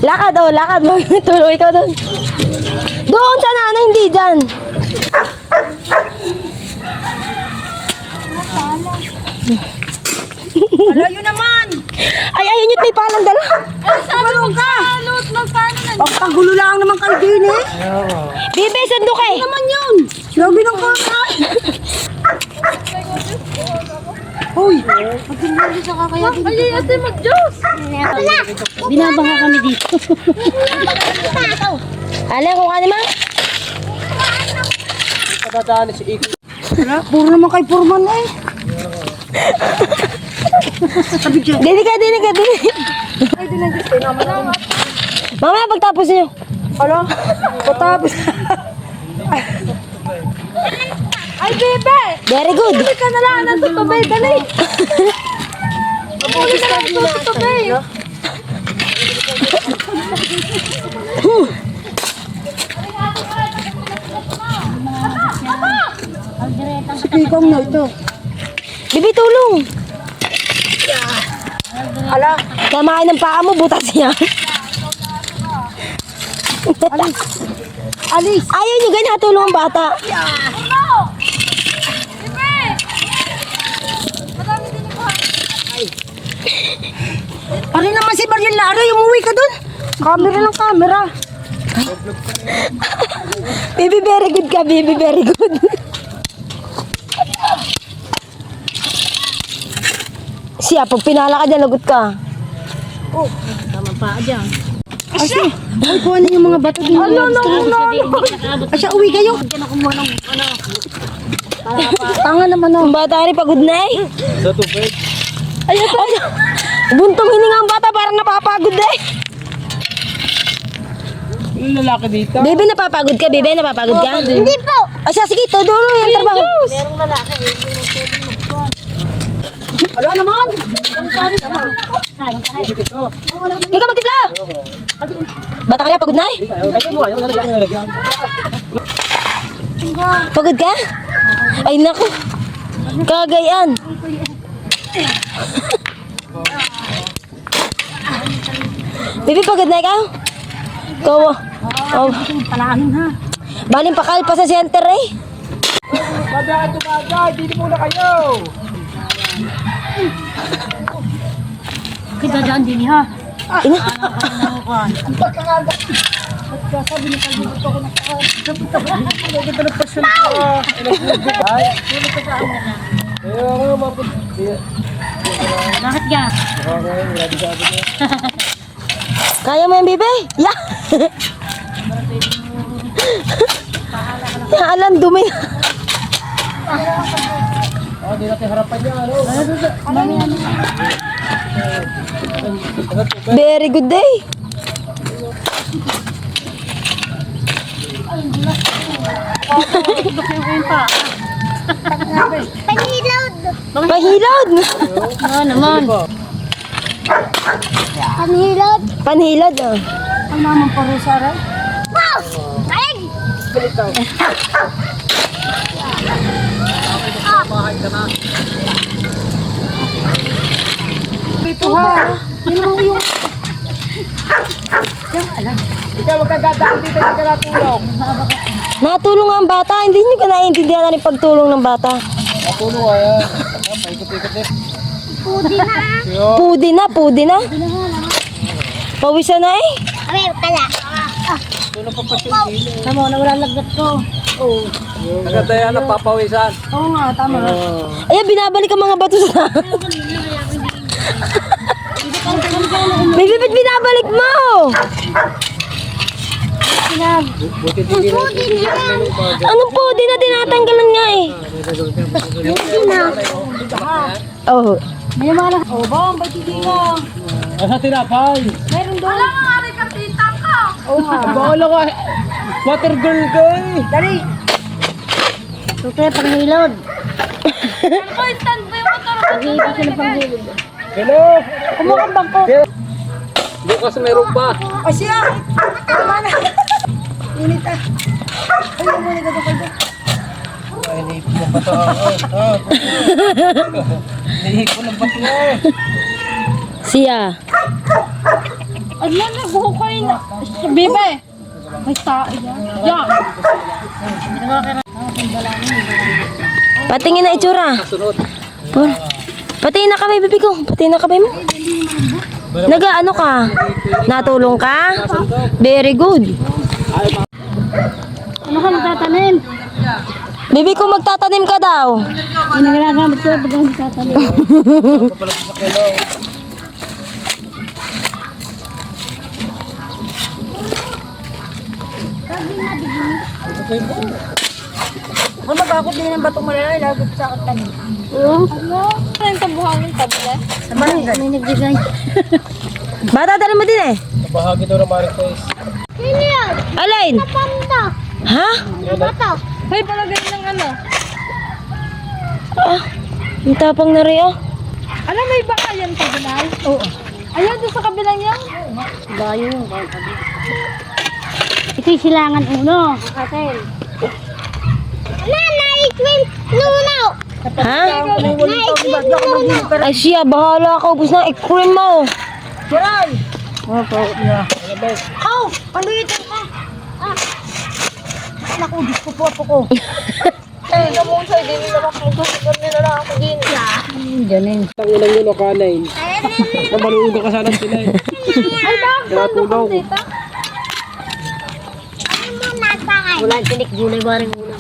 Lakad oh, lakad. Tuloy ka doon. Doon sa nanay, hindi dyan. Alayo naman! Ay, ayun yun, may palang dala. Ay, salot ka! Salot, magpaano na? Pagpagulo lang naman kayo din eh. Bibi, sando ka eh. Ano naman yun? Sabi ng kaka. Hoy! Pagpinali sa kakaya din. Ay, ate, mag-Diyos! Binabaha kami dito. Alam ko ka naman. Padadaan si Iko. Wala, puro naman kay Purman eh. Sabi dyan. Dili ka. Ay, din ang gusto naman lang. Mamaya pagtapos niyo. Ala, patapos. Ay, bebe! Very good. Hindi ka na lang ng tutubay, dali. Hindi ka na lang ng tutubay. Si Kikong na ito. Bibi, tulong. Ala, Kamain ng paa mo, butas niya. alis. Alis. Ayaw nyo ganyan, tulong ang bata. Ano naman si Marian Lara, umuwi ka dun. Camera lang, camera. Bibi, very good ka, Bibi, very good. Siya, pag pinala ka dyan, lagot ka. Oh, tamang paa dyan. Asya, ay kuha na yung mga bato din. Ano. Asya, uwi kayo. Tanga naman oh. Ang bata rin, pagod na eh. Sa tubig. Ay, buntong hininga ang bata, parang napapagod na eh. Yung lalaki dito. Bibi, napapagod ka, Bibi, napapagod ka? Hindi po. Asya, sige, todo yung trabaho. Merong lalaki. Ala naman. Hindi ka magtipla. Bata kaya, pagod na eh. Pagod ka? Ay, naku. Kagayaan. Bibi, pagod na ikaw? Ikaw, oh. Palangin ha. Baling pakal pa sa center eh. Bagay, dito muna kayo. Kita dyan din ha. Ina. Bakit ka? Kaya mo yung Bibi? Yeah. Ya, alam, dumi. Di natin harapan niya, ano? Very good day. Panilod! Mahilod. Oo naman. Panilod! Panhilod. Oh. Ang naman parusa rin. Wow! Kain! Ito ha. Yun naman yung... Ikaw magkagadaan dito, hindi ka natulong. Natulong ang bata. Hindi nyo ka naiintindihan na yung pagtulong ng bata. Natulong ayan. Paikot-ikot eh. Pudi na. Pawisan na eh. Tulong pa pa siya. Tama, nawala lagat ko. Oo. Agad yan, napapawisan. Oo nga, tama. Ayan, binabalik ang mga bato sa... Baby, ba't binabalik mo? Buti hindi Anong pudi na tinatanggalan nga eh? Oh. May naman na. Oo ba? Ang ba't hindi ka? Asa tinapay? Meron doon. Alam nga rin kapita ka. Oo nga. Bawala ka. Water girl ka eh. Dali. Ito kaya panghilod. Ano ko, stand by motor. Pag-ibig ka na panghilod. Hello. Kumakambang ko. Bukas meron pa. O siya. Tama na. Init ah. Ay, muna ka doon. Ay, nihip mo ba ito? Nihip ko ng bato eh. Siya. Ala na, buhukay na. Bebe. May tao yan. Yan. Patingin na itsura. Sunod. Patingin na kamay, bibi ko. Patingin na kamay mo. Nag-ano ka? Natulong ka? Very good. Ano ka magtatanim? Bibi ko, magtatanim ka daw. Ano nagagamit ko pag magtatanim? Kung magkakot din ng batong malalay, lagot sa akin tanim. Oo. Ano? Ano yung tabuhangin tabla? Sa barangay. May nagbigay. Bata, dali mo din eh. Bahagi daw ng Marites. Sino yan? Alain. Panda. Ha? Bata. Hoy, palagay ng ano? Ah, ang tapang na rin oh. Ano, may baka yan sa binay? Oo. Ayan, doon sa kabilang yan? Bayo yung baka. Ito'y silangan uno. Katel. Na-swim nunaw. Ha? Na-swim nunaw. Ay siya, bahala ka. Ubus na i-cream mo. Kiray. Opo. Yeah. Oh, paluitin ka. Ah. Naku, gusto po ko. Ay, namun sa'yo, din nila makakasugan nila lang ako din. Ganin. Tangulang yun o kanay. Maluuga ka sana sila eh. Ay, bakit? Natulaw. Wala, tinik, gulay, baring gulay.